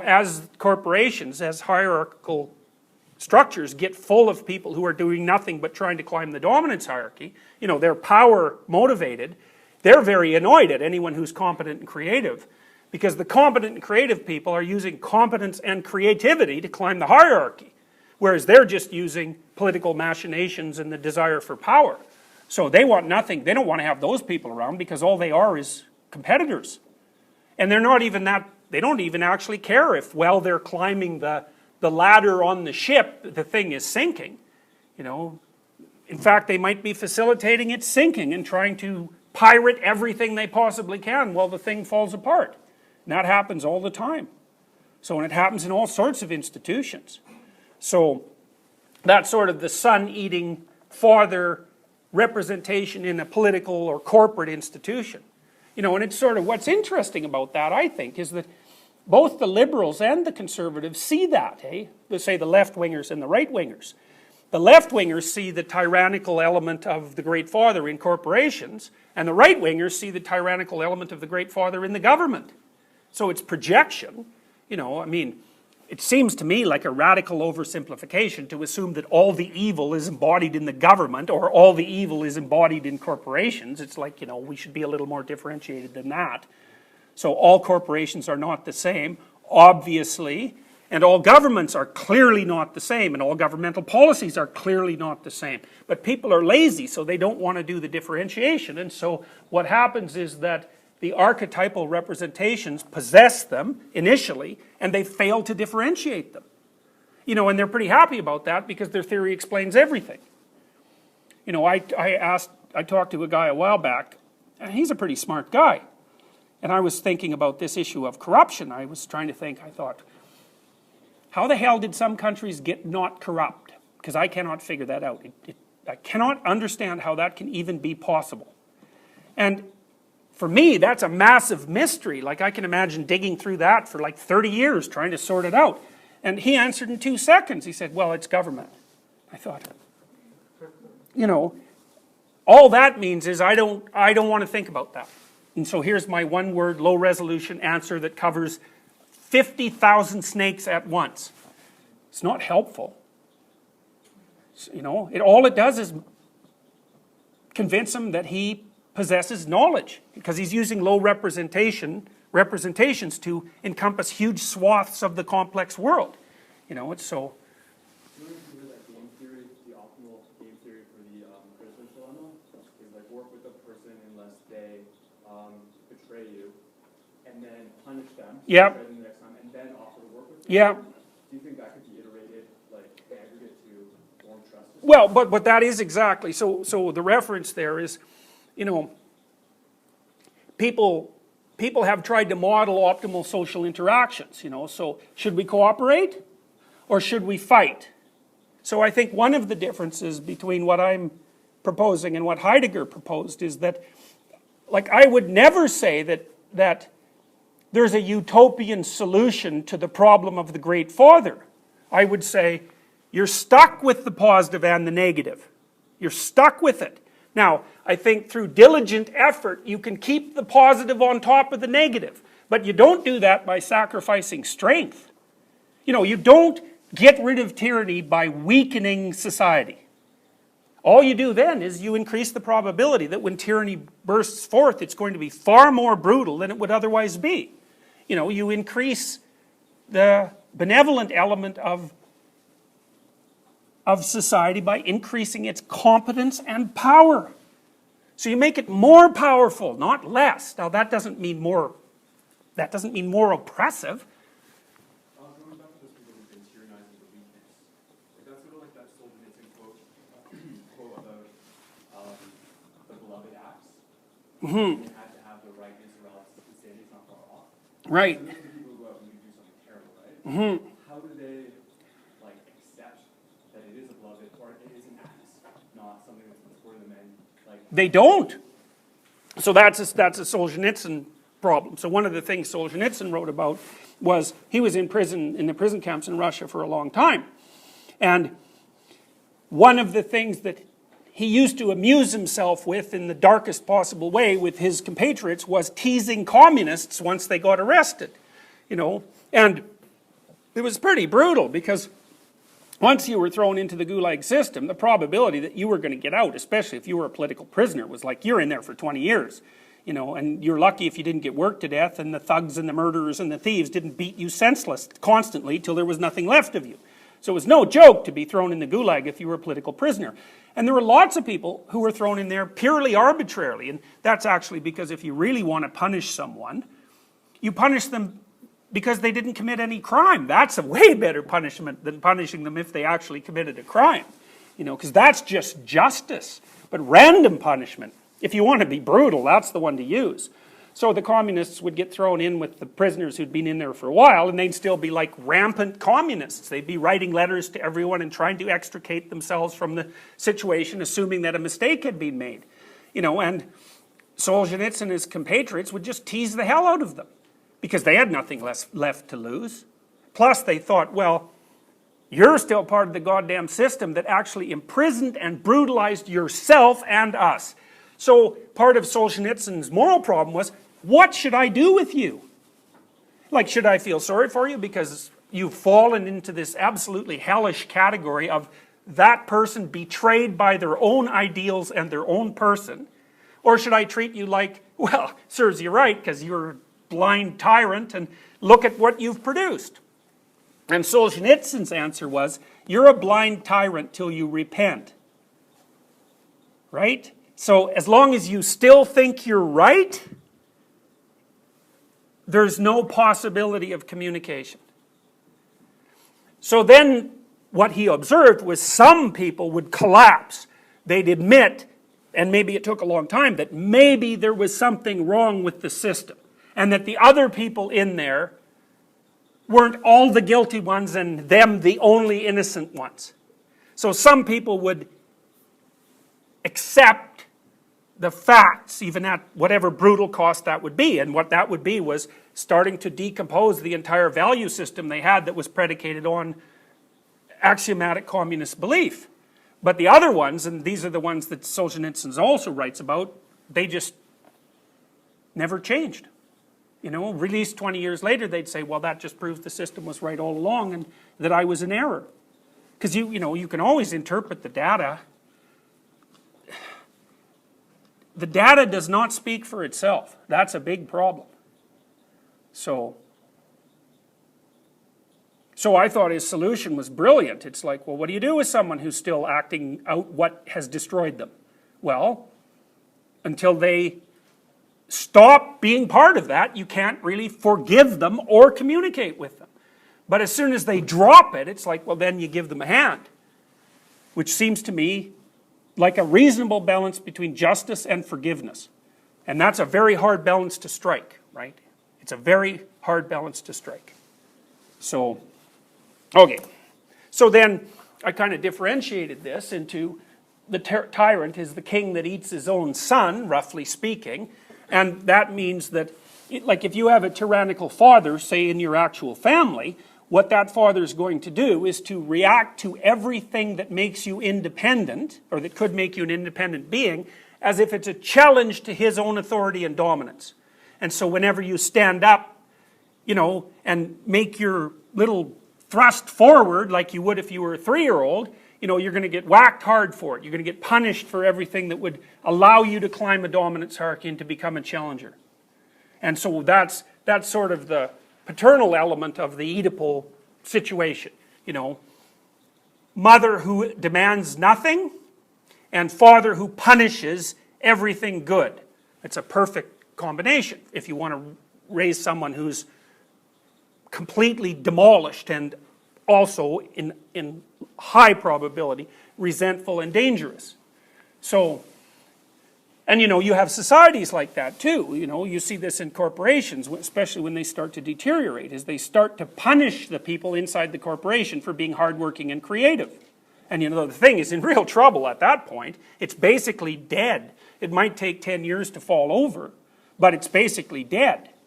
As corporations, as hierarchical structures get full of people who are doing nothing but trying to climb the dominance hierarchy, you know, they're power motivated, they're very annoyed at anyone who's competent and creative, because the competent and creative people are using competence and creativity to climb the hierarchy, whereas they're just using political machinations and the desire for power. So they want nothing, they don't want to have those people around, because all they are is competitors. And they're not even that, they don't even actually care if, while they're climbing the ladder on the ship, the thing is sinking. You know, in fact, they might be facilitating its sinking and trying to pirate everything they possibly can while the thing falls apart. And that happens all the time. So, and it happens in all sorts of institutions. So, that's sort of the son-eating father representation in a political or corporate institution. You know, and it's sort of, what's interesting about that, I think, is that both the liberals and the conservatives see that, Let's say the left-wingers and the right-wingers. The left-wingers see the tyrannical element of the Great Father in corporations, and the right-wingers see the tyrannical element of the Great Father in the government. So it's projection. You know, I mean, it seems to me like a radical oversimplification to assume that all the evil is embodied in the government or all the evil is embodied in corporations. It's like, you know, we should be a little more differentiated than that. So all corporations are not the same, obviously, and all governments are clearly not the same, and all governmental policies are clearly not the same. But people are lazy, so they don't want to do the differentiation, and so what happens is that the archetypal representations possess them initially, and they fail to differentiate them. You know, and they're pretty happy about that because their theory explains everything. You know, I talked to a guy a while back, and he's a pretty smart guy. And I was thinking about this issue of corruption. I was trying to think, I thought, how the hell did some countries get not corrupt? Because I cannot figure that out. I cannot understand how that can even be possible. And for me, that's a massive mystery. Like, I can imagine digging through that for like 30 years trying to sort it out. And he answered in 2 seconds. He said, well, it's government. I thought, you know, all that means is I don't want to think about that. And so here's my one-word, low-resolution answer that covers 50,000 snakes at once. It's not helpful. You know, all it does is convince him that he possesses knowledge, because he's using low representations to encompass huge swaths of the complex world. You know, it's so... Do you consider that game theory, the optimal game theory for the Peterson dilemma? Is like work with a person unless they betray you, and then punish them. Yeah. The next time, and then offer to work with them. Yeah. Do you think that could be iterated, like aggregate to more trust? Well, but that is exactly so. So the reference there is, you know, people have tried to model optimal social interactions. You know, so should we cooperate, or should we fight? So I think one of the differences between what I'm proposing and what Heidegger proposed is that, like, I would never say that there's a utopian solution to the problem of the Great Father. I would say you're stuck with the positive and the negative. You're stuck with it. Now, I think through diligent effort you can keep the positive on top of the negative, but you don't do that by sacrificing strength. You know, you don't get rid of tyranny by weakening society. All you do then is you increase the probability that when tyranny bursts forth, it's going to be far more brutal than it would otherwise be. You know, you increase the benevolent element of society by increasing its competence and power. So you make it more powerful, not less. Now that doesn't mean more oppressive. Going back to this people who've been tyrannizing the weakness, that's sort of like that Solzhenitsyn quote about the beloved acts. Mm-hmm. You had to have the rightness or else insanity is not far off. Right. So people go out and do something terrible, right? Mm-hmm. How do they accept that it is a beloved or it is an act, not something that's for them and They don't. So that's a Solzhenitsyn problem. So one of the things Solzhenitsyn wrote about was he was in prison, in the prison camps in Russia for a long time. And one of the things that he used to amuse himself with in the darkest possible way with his compatriots was teasing communists once they got arrested. You know, and It was pretty brutal because once you were thrown into the Gulag system, the probability that you were going to get out, especially if you were a political prisoner, was like you're in there for 20 years. You know, and you're lucky if you didn't get worked to death and the thugs and the murderers and the thieves didn't beat you senseless constantly till there was nothing left of you. So it was no joke to be thrown in the Gulag if you were a political prisoner. And there were lots of people who were thrown in there purely arbitrarily, and that's actually because if you really want to punish someone, you punish them because they didn't commit any crime. That's a way better punishment than punishing them if they actually committed a crime. You know, because that's just justice. But random punishment, if you want to be brutal, that's the one to use. So the communists would get thrown in with the prisoners who'd been in there for a while, and they'd still be like rampant communists. They'd be writing letters to everyone and trying to extricate themselves from the situation, assuming that a mistake had been made. You know, and Solzhenitsyn and his compatriots would just tease the hell out of them, because they had nothing left to lose. Plus they thought, well, you're still part of the goddamn system that actually imprisoned and brutalized yourself and us. So part of Solzhenitsyn's moral problem was, what should I do with you? Like, should I feel sorry for you because you've fallen into this absolutely hellish category of that person betrayed by their own ideals and their own person? Or should I treat you like, well, serves you right because you're a blind tyrant and look at what you've produced? And Solzhenitsyn's answer was, you're a blind tyrant till you repent. Right? So as long as you still think you're right, there's no possibility of communication. So then what he observed was some people would collapse. They'd admit, and maybe it took a long time, that maybe there was something wrong with the system, and that the other people in there weren't all the guilty ones and them the only innocent ones. So some people would accept the facts, even at whatever brutal cost that would be. And what that would be was starting to decompose the entire value system they had that was predicated on axiomatic communist belief. But the other ones, and these are the ones that Solzhenitsyn also writes about, they just never changed. You know, released 20 years later, they'd say, well, that just proves the system was right all along and that I was in error. Because you know, you can always interpret the data. The data does not speak for itself. That's a big problem. So I thought his solution was brilliant. It's like, well, what do you do with someone who's still acting out what has destroyed them? Well, until they stop being part of that, you can't really forgive them or communicate with them. But as soon as they drop it, it's like, well, then you give them a hand. Which seems to me like a reasonable balance between justice and forgiveness. And that's a very hard balance to strike, right? It's a very hard balance to strike. So, okay. So then I kind of differentiated this into the tyrant is the king that eats his own son, roughly speaking. And that means that, like if you have a tyrannical father, say in your actual family, what that father is going to do is to react to everything that makes you independent, or that could make you an independent being, as if it's a challenge to his own authority and dominance. And so whenever you stand up, you know, and make your little thrust forward like you would if you were a 3-year-old, you know, you're going to get whacked hard for it. You're going to get punished for everything that would allow you to climb a dominance hierarchy and to become a challenger. And so that's sort of the paternal element of the Oedipal situation, you know. Mother who demands nothing, and father who punishes everything good. It's a perfect combination if you want to raise someone who's completely demolished and also in high probability resentful and dangerous. So, and you know, you have societies like that too. You know, you see this in corporations, especially when they start to deteriorate, as they start to punish the people inside the corporation for being hardworking and creative. And you know, the thing is in real trouble at that point. It's basically dead. It might take 10 years to fall over, but it's basically dead.